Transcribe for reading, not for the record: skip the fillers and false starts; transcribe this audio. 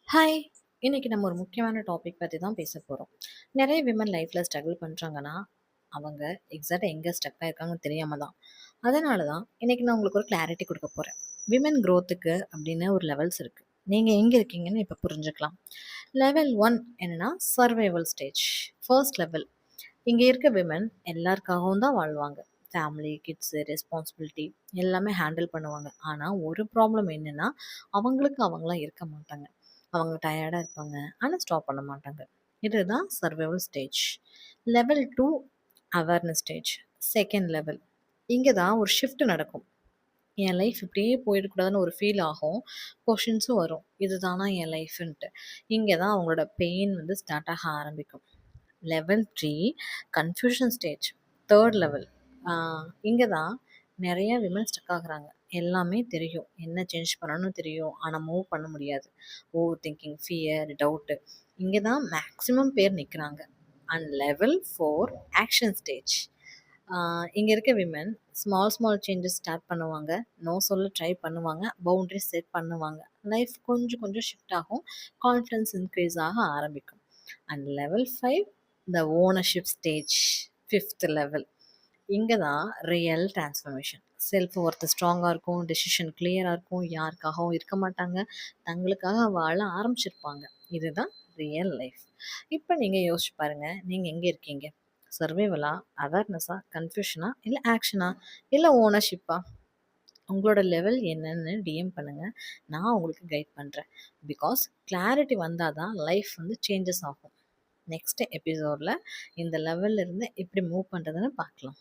Hi! இன்னைக்கு நம்ம ஒரு முக்கியமான டாபிக் பத்தி தான் பேச போறோம். நெறைய விமன் லைஃப்ல ஸ்ட்ரகிள் பண்றாங்கன்னா, அவங்க எக்ஸாக்ட்டா எங்க ஸ்டக் ஆயிருக்காங்கன்னு தெரியாம தான். அதனால தான் இன்னைக்கு நான் உங்களுக்கு ஒரு கிளாரிட்டி குடுக்க போறேன். விமன் குரோத்துக்கு அப்படின்னு ஒரு லெவல்ஸ் இருக்கு. நீங்க எங்க இருக்கீங்கன்னு இப்ப புரிஞ்சுக்கலாம். லெவல் 1 என்னன்னா சர்வைவல் ஸ்டேஜ். First level. இங்க இருக்க விமன் எல்லாருக்காகவும் தான் வாழ்வாங்க. ஃபேமிலி, கிட்ஸு, ரெஸ்பான்சிபிலிட்டி எல்லாமே ஹேண்டில் பண்ணுவாங்க. ஆனா ஒரு ப்ராப்ளம் என்னன்னா, அவங்களுக்கு அவங்களா இருக்க மாட்டாங்க. அவங்க டயர்டா இருப்பாங்க. ஆனா ஸ்டாப் பண்ண மாட்டாங்க. இதுதான் survival stage. Level 2 awareness stage. Second level. இங்க தான் ஒரு ஷிஃப்ட் நடக்கும். என் லைஃப் இப்படியே போயிடக்கூடாதுன்னு ஒரு ஃபீல் ஆகும். கொஷின்ஸும் வரும். இதுதானா என் லைஃப்ன்ட்டு. இங்க தான் அவங்களோட பெயின் வந்து ஸ்டார்ட் ஆக ஆரம்பிக்கும். Level 3 confusion stage. Third level. இங்க தான் நெறைய விமன் ஸ்டக் ஆகுறாங்க. எல்லாமே தெரியும். என்ன சேஞ்ச் பண்ணணும்னு தெரியும். ஆனா மூவ் பண்ண முடியாது. Over thinking, fear, doubt. இங்க தான் மேக்ஸிமம் பேர் நிக்கிறாங்க. And level 4 action stage. இங்க இருக்க women small small changes start பண்ணுவாங்க. நோ சொல்ல ட்ரை பண்ணுவாங்க. பவுண்டரிஸ் செட் பண்ணுவாங்க. லைஃப் கொஞ்சம் கொஞ்சம் ஷிஃப்ட் ஆகும். கான்ஃபிடன்ஸ் இன்க்ரீஸ் ஆக ஆரம்பிக்கும். And level 5 the ownership stage. Fifth level. இங்க தான் ரியல் டிரான்ஸ்ஃபர்மேஷன். செல்ஃப் ஒர்த் ஸ்ட்ராங்கா இருக்கும். டெசிஷன் கிளியரா இருக்கும். யாருக்காகவும் இருக்க மாட்டாங்க. தங்களுக்காக வாழ ஆரம்பிச்சிருப்பாங்க. இதுதான் ரியல் லைஃப். இப்ப நீங்க யோசிச்சு பாருங்க. நீங்க எங்க இருக்கீங்க? சர்வைவலா? அவேர்னஸா? கன்ஃப்யூஷனா? இல்ல ஆக்ஷனா? இல்ல ஓனர்ஷிப்பா? உங்களோட லெவல் என்னன்னு டிஎம் பண்ணுங்க. நான் உங்களுக்கு கைட் பண்றேன். பிகாஸ் கிளாரிட்டி வந்தா தான் லைஃப் வந்து சேஞ்சஸ் ஆகும். நெக்ஸ்ட் எபிசோட்ல இந்த லெவல்ல இருந்து எப்படி மூவ் பண்றதுன்னு பார்க்கலாம்.